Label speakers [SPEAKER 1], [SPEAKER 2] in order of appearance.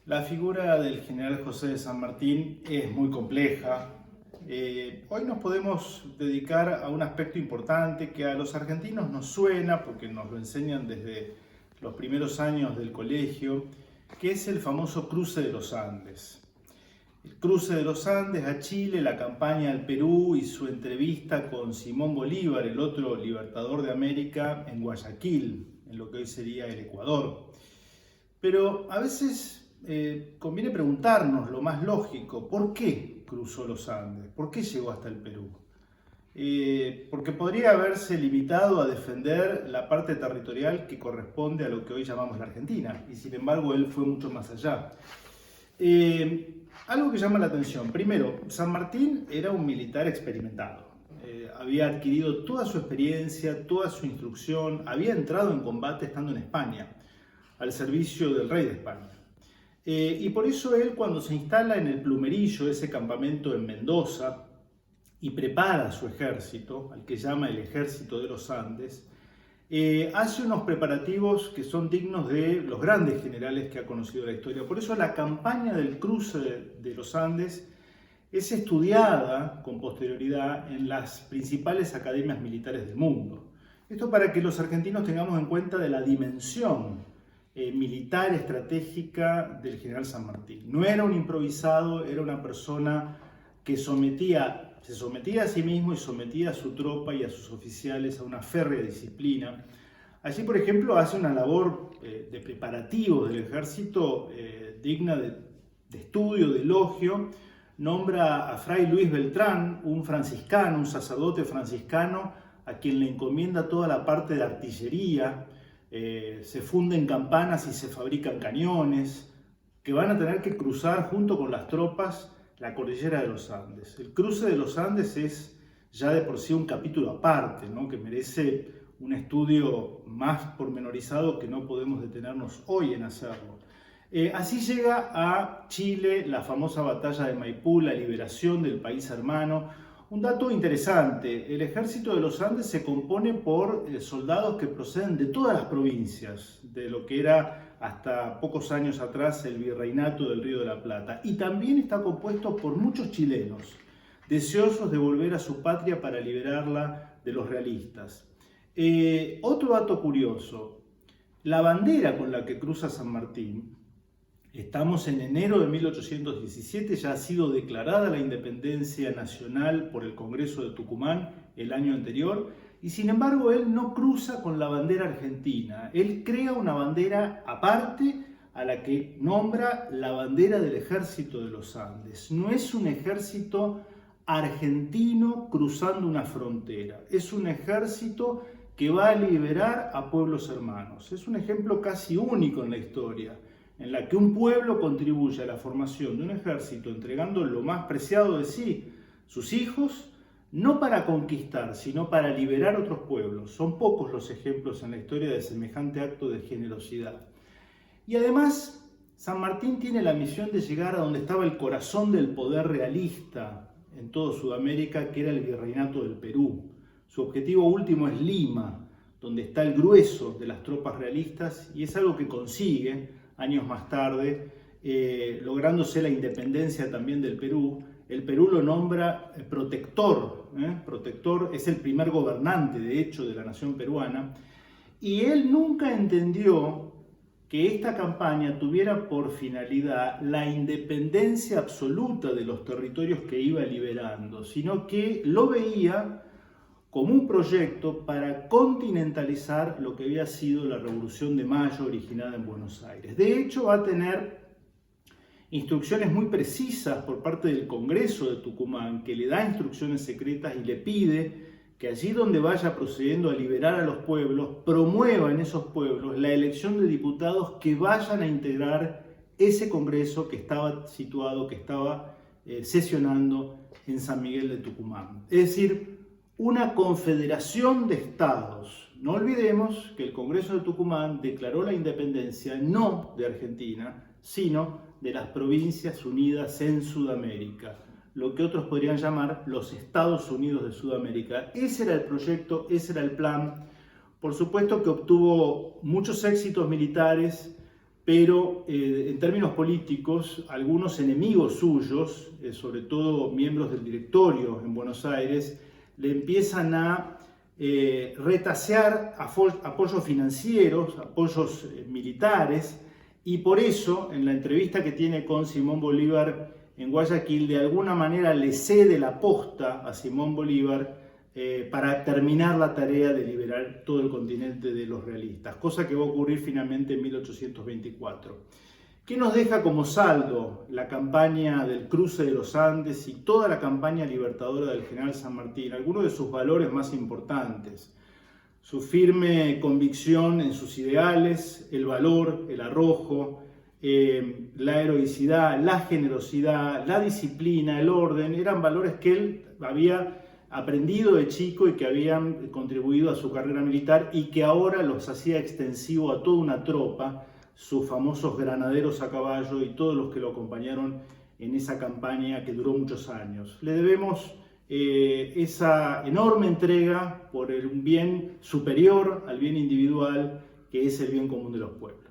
[SPEAKER 1] La figura del general José de San Martín es muy compleja. Hoy nos podemos dedicar a un aspecto importante que a los argentinos nos suena porque nos lo enseñan desde los primeros años del colegio, que es el famoso cruce de los Andes. El cruce de los Andes a Chile, la campaña al Perú y su entrevista con Simón Bolívar, el otro libertador de América, en Guayaquil, en lo que hoy sería el Ecuador. Pero a veces conviene preguntarnos lo más lógico: ¿por qué cruzó los Andes? ¿Por qué llegó hasta el Perú? Porque podría haberse limitado a defender la parte territorial que corresponde a lo que hoy llamamos la Argentina, y sin embargo él fue mucho más allá. Algo que llama la atención: primero, San Martín era un militar experimentado. Había adquirido toda su experiencia, toda su instrucción, había entrado en combate estando en España, al servicio del rey de España. Y por eso él, cuando se instala en el Plumerillo, ese campamento en Mendoza, y prepara su ejército, al que llama el Ejército de los Andes, hace unos preparativos que son dignos de los grandes generales que ha conocido la historia. Por eso la campaña del cruce de los Andes es estudiada con posterioridad en las principales academias militares del mundo. Esto para que los argentinos tengamos en cuenta de la dimensión militar estratégica del general San Martín. No era un improvisado, era una persona que se sometía a sí mismo y sometía a su tropa y a sus oficiales a una férrea disciplina. Allí, por ejemplo, hace una labor de preparativo del ejército digna de estudio, de elogio. Nombra a Fray Luis Beltrán, un franciscano, un sacerdote franciscano, a quien le encomienda toda la parte de artillería. Se funden campanas y se fabrican cañones que van a tener que cruzar junto con las tropas la cordillera de los Andes. El cruce de los Andes es ya de por sí un capítulo aparte, ¿no?, que merece un estudio más pormenorizado que no podemos detenernos hoy en hacerlo. Así llega a Chile la famosa batalla de Maipú, la liberación del país hermano. Un dato interesante: el ejército de los Andes se compone por soldados que proceden de todas las provincias, de lo que era hasta pocos años atrás el virreinato del Río de la Plata, y también está compuesto por muchos chilenos, deseosos de volver a su patria para liberarla de los realistas. Otro dato curioso: la bandera con la que cruza San Martín, estamos en enero de 1817, ya ha sido declarada la independencia nacional por el Congreso de Tucumán el año anterior, y sin embargo él no cruza con la bandera argentina. Él crea una bandera aparte a la que nombra la bandera del Ejército de los Andes. No es un ejército argentino cruzando una frontera, es un ejército que va a liberar a pueblos hermanos. Es un ejemplo casi único en la historia, en la que un pueblo contribuye a la formación de un ejército entregando lo más preciado de sí, sus hijos, no para conquistar, sino para liberar otros pueblos. Son pocos los ejemplos en la historia de semejante acto de generosidad. Y además, San Martín tiene la misión de llegar a donde estaba el corazón del poder realista en toda Sudamérica, que era el virreinato del Perú. Su objetivo último es Lima, donde está el grueso de las tropas realistas, y es algo que consigue años más tarde, lográndose la independencia también del Perú. El Perú lo nombra protector. Protector es el primer gobernante, de hecho, de la nación peruana. Y él nunca entendió que esta campaña tuviera por finalidad la independencia absoluta de los territorios que iba liberando, sino que lo veía como un proyecto para continentalizar lo que había sido la Revolución de Mayo originada en Buenos Aires. De hecho, va a tener instrucciones muy precisas por parte del Congreso de Tucumán, que le da instrucciones secretas y le pide que allí donde vaya procediendo a liberar a los pueblos, promueva en esos pueblos la elección de diputados que vayan a integrar ese Congreso que estaba situado, que estaba sesionando en San Miguel de Tucumán. Es decir, una confederación de estados. No olvidemos que el Congreso de Tucumán declaró la independencia no de Argentina, sino de las Provincias Unidas en Sudamérica, lo que otros podrían llamar los Estados Unidos de Sudamérica. Ese era el proyecto, ese era el plan. Por supuesto que obtuvo muchos éxitos militares, pero en términos políticos, algunos enemigos suyos, sobre todo miembros del directorio en Buenos Aires, le empiezan a retasear apoyos financieros, apoyos militares, y por eso en la entrevista que tiene con Simón Bolívar en Guayaquil, de alguna manera le cede la posta a Simón Bolívar para terminar la tarea de liberar todo el continente de los realistas, cosa que va a ocurrir finalmente en 1824. ¿Qué nos deja como saldo la campaña del cruce de los Andes y toda la campaña libertadora del general San Martín? Algunos de sus valores más importantes: su firme convicción en sus ideales, el valor, el arrojo, la heroicidad, la generosidad, la disciplina, el orden. Eran valores que él había aprendido de chico y que habían contribuido a su carrera militar y que ahora los hacía extensivo a toda una tropa, sus famosos granaderos a caballo y todos los que lo acompañaron en esa campaña que duró muchos años. Le debemos esa enorme entrega por un bien superior al bien individual, que es el bien común de los pueblos.